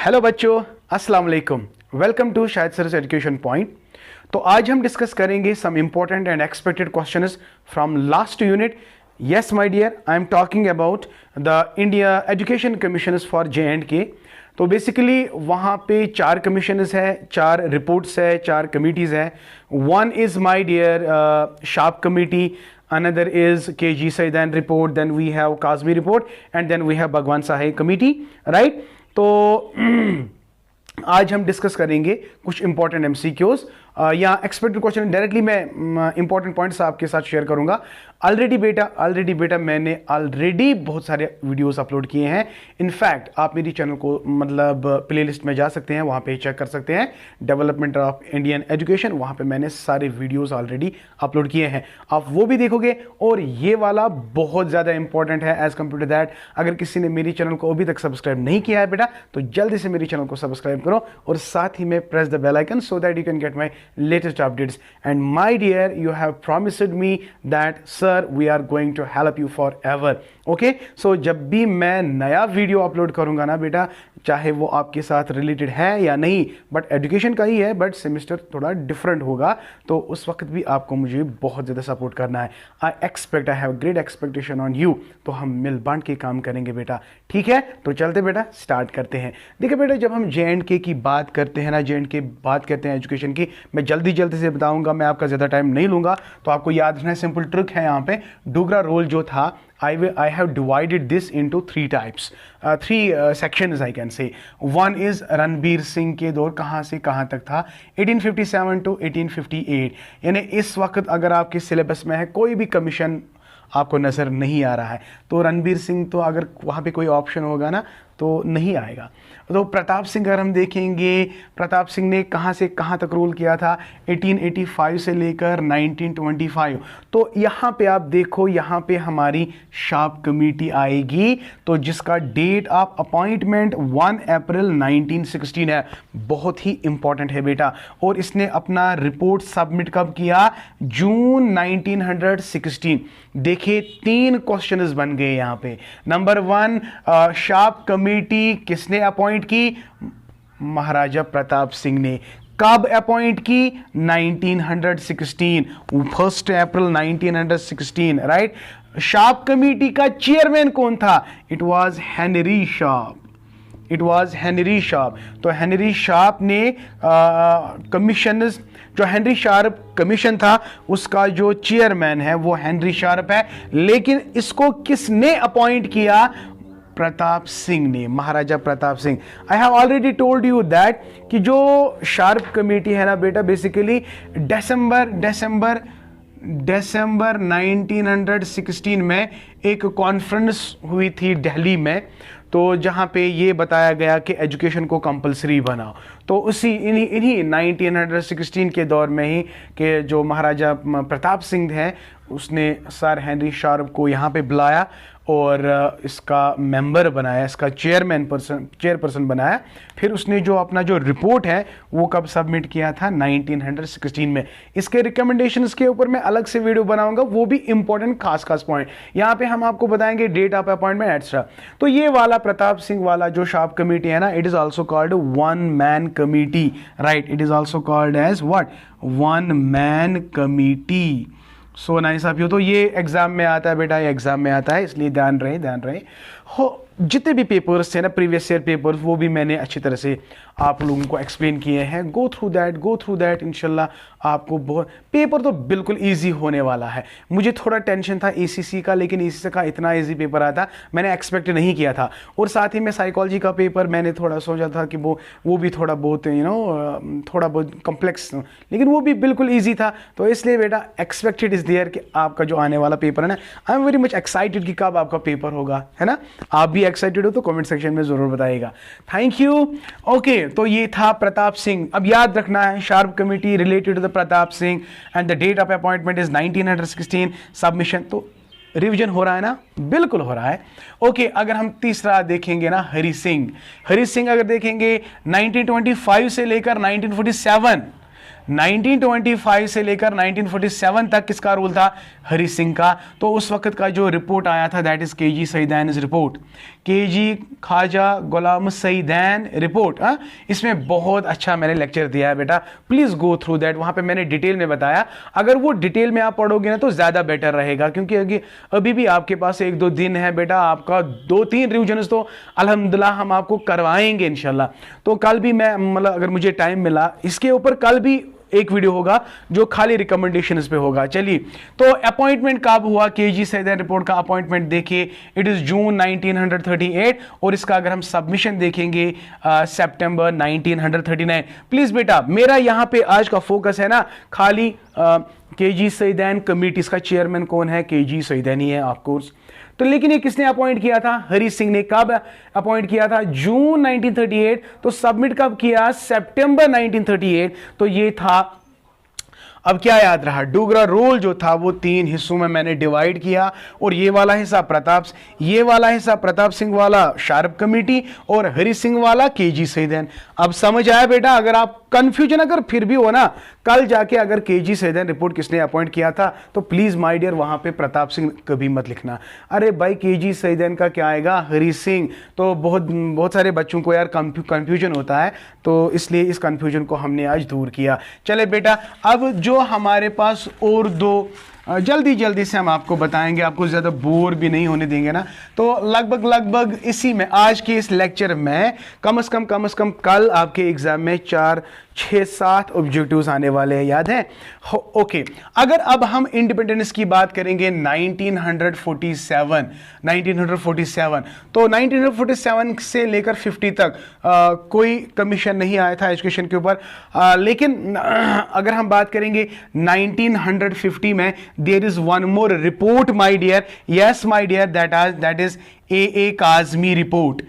Hello बच्चों, अस्सलाम वालेकुम। Welcome to Shahid sir's education point. तो आज हम डिस्कस करेंगे some important and expected questions from last unit. Yes my dear, I am talking about the India education commissions for J&K। तो basically वहाँ पे 4 कमीशंस है, 4 रिपोर्ट्स है, 4 कमिटीज़ है। One is my dear Sharp committee, another is KG Saidan report, then we have Kazmi report, and then we have Bhagwan Sahay committee, right? तो आज हम discuss करेंगे कुछ इंपॉर्टेंट MCQs या एक्सपेक्टेड क्वेश्चन। डायरेक्टली मैं important points आपके साथ share करूंगा। ऑलरेडी बेटा मैंने ऑलरेडी बहुत सारे वीडियोस अपलोड किए हैं। इनफैक्ट आप मेरी चैनल को मतलब प्लेलिस्ट में जा सकते हैं, वहां पे चेक कर सकते हैं, डेवलपमेंट ऑफ इंडियन एजुकेशन। वहां पे मैंने सारे वीडियोस ऑलरेडी अपलोड किए हैं, आप वो भी देखोगे। और ये वाला बहुत ज़्यादा इंपॉर्टेंट है एज कम्पेयर टू दैट। अगर किसी ने मेरी चैनल को अभी तक सब्सक्राइब नहीं किया है बेटा, तो जल्दी से मेरी चैनल को सब्सक्राइब करो और साथ ही में press the bell icon so that you can get my latest updates. And my dear, you have promised me that sir we are going to help you forever. Okay so जब भी मैं नया video upload करूंगा ना बेटा, चाहे वो आपके साथ रिलेटेड है या नहीं, बट एजुकेशन का ही है, बट सेमेस्टर थोड़ा डिफरेंट होगा, तो उस वक्त भी आपको मुझे बहुत ज़्यादा सपोर्ट करना है। I have great expectation on you. तो हम मिल बांट के काम करेंगे बेटा, ठीक है? तो चलते बेटा, स्टार्ट करते हैं। देखिए बेटा, जब हम J&K की बात करते हैं ना, J&K बात करते हैं एजुकेशन की, मैं जल्दी से बताऊंगा, मैं आपका ज़्यादा टाइम नहीं लूंगा। तो आपको याद रखना है, सिंपल ट्रिक है यहाँ पे। डोगरा रोल जो था, I have divided this into 3 types, 3 sections I can say. One is Ranbir Singh के दौर कहाँ से कहाँ तक था, 1857 to 1858। यानी इस वक्त अगर आपके सिलेबस में है कोई भी कमीशन आपको नज़र नहीं आ रहा है, तो रणबीर सिंह तो अगर वहाँ पे कोई ऑप्शन होगा ना तो नहीं आएगा। तो प्रताप सिंह अगर हम देखेंगे, प्रताप सिंह ने कहाँ से कहाँ तक रूल किया था, 1885 से लेकर 1925। तो यहाँ पे आप देखो, यहाँ पे हमारी शार्प कमेटी आएगी, तो जिसका डेट ऑफ अपॉइंटमेंट 1 अप्रैल 1916 है। बहुत ही इंपॉर्टेंट है बेटा। और इसने अपना रिपोर्ट सबमिट कब किया? जून 1916। देखिए 3 क्वेश्चंस बन गए यहाँ पे। नंबर 1, शार्प कमेटी किसने अपॉइंट की? महाराजा प्रताप सिंह ने। कब अपॉइंट की? 1916, 1 अप्रैल 1916, राइट? शार्प कमेटी का चेयरमैन कौन था? It was Henry sharp. तो हेनरी शार्प ने कमीशन, जो हेनरी शार्प कमीशन था उसका जो चेयरमैन है वो हेनरी शार्प है। लेकिन इसको किसने अपॉइंट किया? प्रताप सिंह ने, Maharaja Pratap Singh. I have already told you that कि जो शार्प कमेटी है ना बेटा, बेसिकली दिसंबर 1916 में एक कॉन्फ्रेंस हुई थी दिल्ली में, तो जहाँ पे ये बताया गया कि एजुकेशन को कंपलसरी बनाओ। तो उसी इन्हीं 1916 के दौर में ही कि जो महाराजा प्रताप सिंह हैं, उसने सर हेनरी शार्प को यहाँ पे बुलाया और इसका मेंबर बनाया, इसका चेयरपर्सन बनाया। फिर उसने जो अपना जो रिपोर्ट है वो कब सबमिट किया था? 1916 में। इसके रिकमेंडेशंस के ऊपर मैं अलग से वीडियो बनाऊंगा, वो भी इंपॉर्टेंट खास पॉइंट यहाँ पे हम आपको बताएंगे, डेट ऑफ अपॉइंटमेंट एक्स्ट्रा। तो ये वाला प्रताप सिंह वाला जो शार्प कमेटी है ना, it is also called 1 man committee, right? It is also called as what? 1 man committee. So nice आप। तो ये एग्जाम में आता है बेटा, ये एग्जाम में आता है, इसलिए ध्यान रहे हो। जितने भी पेपर्स थे ना, प्रीवियस ईयर पेपर्स, वो भी मैंने अच्छी तरह से आप लोगों को एक्सप्लेन किए हैं। गो थ्रू दैट इंशाल्लाह आपको बहुत, पेपर तो बिल्कुल इजी होने वाला है। मुझे थोड़ा टेंशन था ACC का, लेकिन ACC का इतना इजी पेपर आया था, मैंने एक्सपेक्ट नहीं किया था। और साथ ही में साइकोलॉजी का पेपर मैंने थोड़ा सोचा था कि वो भी थोड़ा बहुत थोड़ा बहुत कॉम्प्लेक्स, लेकिन वो भी बिल्कुल ईजी था। तो इसलिए बेटा एक्सपेक्टेड इज देयर कि आपका जो आने वाला पेपर है ना, I am very much excited कि कब आपका पेपर होगा, है ना? आप भी एक्साइटेड हो तो कमेंट सेक्शन में जरूर बताइएगा। Thank you. ओके, तो ये था प्रताप सिंह। अब याद रखना है, Sharp committee related to the Pratap Singh and the date of appointment is 1916, submission. तो रिवीजन हो रहा है ना? बिल्कुल हो रहा है। ओके, अगर हम तीसरा देखेंगे ना, हरि सिंह अगर देखेंगे 1925 से लेकर 1947, 1925 से लेकर 1947 तक किसका रोल था? हरि सिंह का। तो उस वक्त का जो रिपोर्ट आया था that is K G Saiyidain report, K G Khwaja Ghulam Saiyidain report. इसमें बहुत अच्छा मैंने लेक्चर दिया है बेटा, प्लीज गो थ्रू दैट, वहां पे मैंने डिटेल में बताया। अगर वो डिटेल में आप पढ़ोगे ना तो ज्यादा बेटर रहेगा, क्योंकि अभी भी आपके पास 1-2 दिन है बेटा, आपका 2-3 रिविजन तो अल्हम्दुलिल्लाह हम आपको करवाएंगे इंशाल्लाह। तो कल भी मैं मतलब अगर मुझे टाइम मिला इसके ऊपर कल भी एक वीडियो होगा जो खाली रिकमेंडेशंस पे होगा। चलिए, तो अपॉइंटमेंट कब हुआ? केजी सईदैन रिपोर्ट का अपॉइंटमेंट देखिए, इट इज जून 1938 और इसका अगर हम सबमिशन देखेंगे सितंबर 1939। प्लीज बेटा, मेरा यहां पे आज का फोकस है ना खाली केजी सईदैन कमेटी, इसका चेयरमैन कौन है? केजी सईदैन ही है ऑफ कोर्स। तो लेकिन ये किसने अपॉइंट किया था? हरि सिंह ने। कब अपॉइंट किया था? जून 1938। तो सबमिट कब किया? सितंबर 1938। तो ये था, अब क्या याद रहा? डोगरा रोल जो था वो 3 हिस्सों में मैंने डिवाइड किया, और ये वाला हिस्सा प्रताप सिंह वाला शार्प कमेटी, और हरि सिंह वाला केजी सईदैन। अब समझ आया बेटा? अगर आप कंफ्यूजन अगर फिर भी हो ना, कल जाके अगर केजी सईदैन रिपोर्ट किसने अपॉइंट किया था तो प्लीज माय डियर वहां पे प्रताप सिंह कभी मत लिखना। अरे भाई केजी सईदैन का क्या आएगा? हरि सिंह। तो बहुत सारे बच्चों को यार कंफ्यूजन होता है, तो इसलिए इस कंफ्यूजन को हमने आज दूर किया। चले बेटा, अब जो हमारे पास और 2 जल्दी से हम आपको बताएंगे, आपको ज़्यादा बोर भी नहीं होने देंगे ना। तो लगभग इसी में आज के इस लेक्चर में कम से कम कल आपके एग्जाम में 4-6-7 ऑब्जेक्टिव्स आने वाले हैं, याद है? ओके, अगर अब हम इंडिपेंडेंस की बात करेंगे 1947, तो 1947 से लेकर 50 तक कोई कमीशन नहीं आया था एजुकेशन के ऊपर। लेकिन अगर हम बात करेंगे 1950 में, there is one more report my dear, yes my dear, that is A Kazmi report.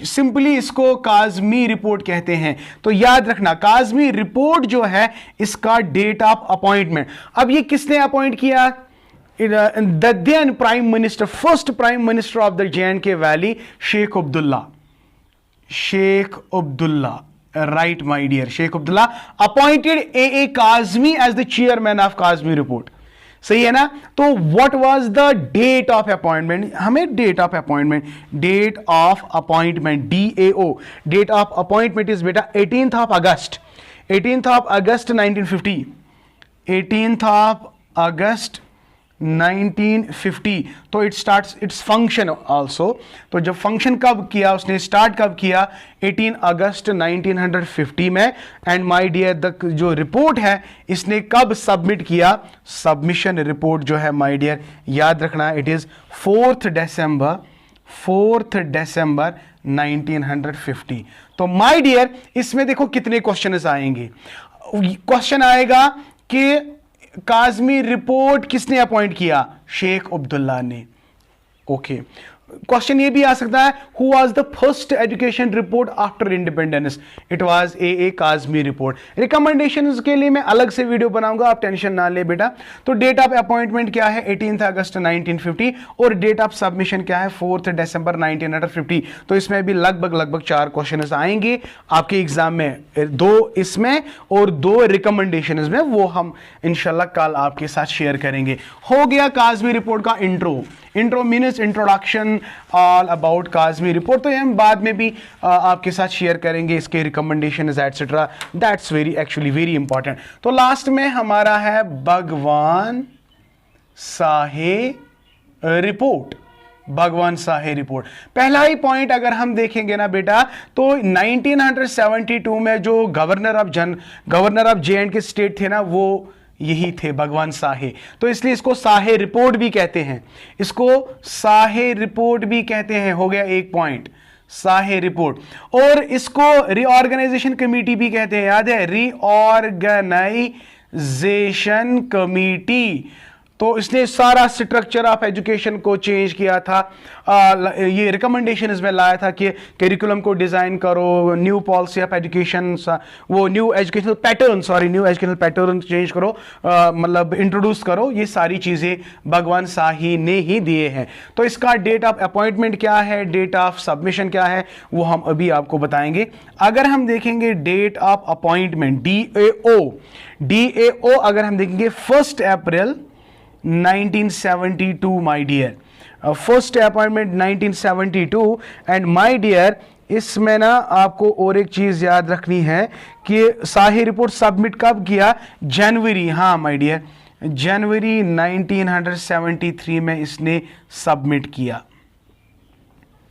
Simply इसको काज़मी रिपोर्ट कहते हैं। तो याद रखना, काज़मी रिपोर्ट जो है इसका डेट ऑफ अपॉइंटमेंट, अब ये किसने अपॉइंट किया? The then prime minister, first prime minister of the J&K valley, Sheikh Abdullah, right my dear, Sheikh Abdullah appointed A Kazmi as the chairman of Kazmi report. सही है ना? तो what was the date of appointment? हमें date of appointment DAO, date of appointment is बेटा 18th of August 1950, 18th of अगस्त 1950। तो it starts its function also. तो जब function कब किया उसने, स्टार्ट कब किया? 18 अगस्त 1950 में। एंड माय डियर द जो रिपोर्ट है इसने कब सबमिट किया? सबमिशन रिपोर्ट जो है माय डियर याद रखना, इट इज 4th December 1950। तो माय डियर इसमें देखो कितने क्वेश्चन आएंगे। क्वेश्चन आएगा कि काज़मी रिपोर्ट किसने अपॉइंट किया? शेख अब्दुल्ला ने। ओके, क्वेश्चन ये भी आ सकता है, who was the first education report after independence? It was A Kazmi report. Recommendations के लिए मैं अलग से वीडियो बनाऊंगा, आप टेंशन ना ले बेटा। तो डेट ऑफ अपॉइंटमेंट क्या है? 18th अगस्त 1950, और डेट ऑफ सबमिशन क्या है? 4th December 1950। तो इसमें भी लगभग 4 क्वेश्चन आएंगे आपके एग्जाम में, 2 इसमें और 2 रिकमेंडेशंस में, वो हम इंशाल्लाह कल आपके साथ शेयर करेंगे। हो गया काज़मी रिपोर्ट का intro means introduction all about Kazmi report. तो ये हम बाद में भी आपके साथ शेयर करेंगे इसके recommendations etcetera, that's actually very important. तो लास्ट में हमारा है भगवान साहे रिपोर्ट। पहला ही पॉइंट अगर हम देखेंगे ना बेटा, तो 1972 में जो गवर्नर ऑफ J&K स्टेट थे ना, वो यही थे भगवान साहे। तो इसलिए इसको साहे रिपोर्ट भी कहते हैं, हो गया एक पॉइंट, साहे रिपोर्ट। और इसको रीऑर्गेनाइजेशन कमेटी भी कहते हैं, याद है? Reorganization committee. तो इसने सारा स्ट्रक्चर ऑफ एजुकेशन को चेंज किया था। ये रिकमेंडेशन इसमें लाया था कि करिकुलम को डिज़ाइन करो, न्यू पॉलिसी ऑफ एजुकेशन, वो न्यू एजुकेशनल पैटर्न चेंज करो, मतलब इंट्रोड्यूस करो। ये सारी चीज़ें भगवान शाही ने ही दिए हैं। तो इसका डेट ऑफ अपॉइंटमेंट क्या है, डेट ऑफ सबमिशन क्या है, वो हम अभी आपको बताएंगे। अगर हम देखेंगे डेट ऑफ अपॉइंटमेंट DAO अगर हम देखेंगे 1 April 1972 my dear, first appointment 1972। And my dear इसमें ना आपको और एक चीज याद रखनी है कि शाही रिपोर्ट सबमिट कब किया, जनवरी, हाँ माय डियर, जनवरी 1973 में इसने सबमिट किया।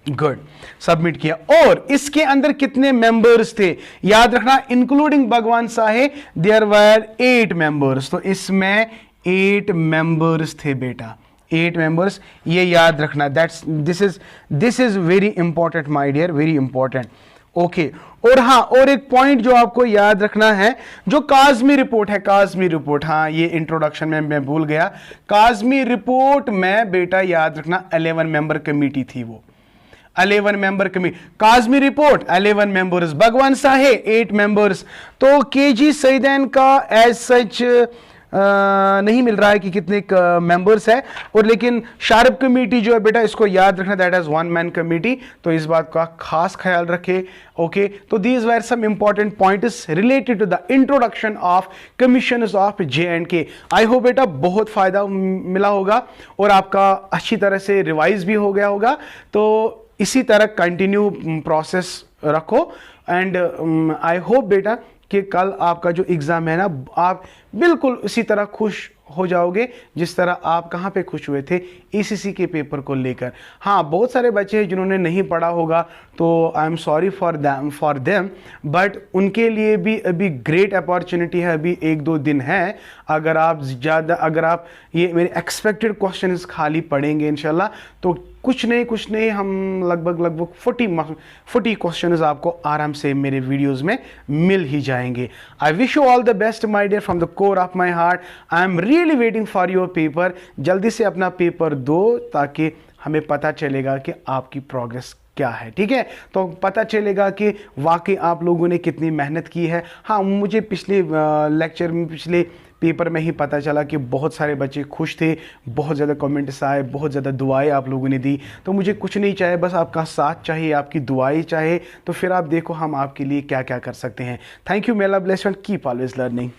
गुड, सबमिट किया। और इसके अंदर कितने मेंबर्स थे याद रखना, इंक्लूडिंग भगवान शाही देयर वर 8 मेंबर्स। तो इसमें 8 मेंबर्स थे बेटा, 8 मेंबर्स, ये याद रखना। This is very important my dear, very important. Okay, और हाँ, और एक पॉइंट जो आपको याद रखना है, जो काज़मी रिपोर्ट है, काज़मी रिपोर्ट, हाँ ये इंट्रोडक्शन में मैं भूल गया। काज़मी रिपोर्ट में बेटा याद रखना 11 मेंबर कमेटी थी, वो 11 member committee. Kazmi report 11 members, भगवान शाही 8 मेंबर्स। तो केजी सईदैन का एज सच नहीं मिल रहा है कि कितने मेंबर्स है, और लेकिन शारब कमेटी जो है बेटा, इसको याद रखना, दैट इज 1 मैन कमेटी। तो इस बात का खास ख्याल रखें। ओके, तो these were some important points related to the introduction of commissioners of J&K। I hope बेटा बहुत फायदा मिला होगा और आपका अच्छी तरह से रिवाइज भी हो गया होगा। तो इसी तरह कंटिन्यू प्रोसेस रखो, एंड आई होप बेटा कि कल आपका जो एग्ज़ाम है ना, आप बिल्कुल उसी तरह खुश हो जाओगे जिस तरह आप कहाँ पे खुश हुए थे ECC के पेपर को लेकर। हाँ, बहुत सारे बच्चे हैं जिन्होंने नहीं पढ़ा होगा, तो I am sorry for them, but उनके लिए भी अभी ग्रेट अपॉर्चुनिटी है, अभी 1-2 दिन है। अगर आप ये मेरे एक्सपेक्टेड क्वेश्चंस खाली पढ़ेंगे इंशाल्लाह, तो कुछ नहीं हम लगभग 40 क्वेश्चंस आपको आराम से मेरे वीडियोस में मिल ही जाएंगे। I wish you all the best my dear from the core of my heart. I am really waiting for your paper. जल्दी से अपना पेपर दो ताकि हमें पता चलेगा कि आपकी प्रोग्रेस क्या है, ठीक है। तो पता चलेगा कि वाकई आप लोगों ने कितनी मेहनत की है। हाँ, मुझे पिछले लेक्चर में, पिछले पेपर में ही पता चला कि बहुत सारे बच्चे खुश थे, बहुत ज़्यादा कमेंट्स आए, बहुत ज़्यादा दुआएं आप लोगों ने दी। तो मुझे कुछ नहीं चाहिए, बस आपका साथ चाहिए, आपकी दुआएं चाहिए। तो फिर आप देखो हम आपके लिए क्या क्या कर सकते हैं। Thank you, may Allah bless you and keep always learning.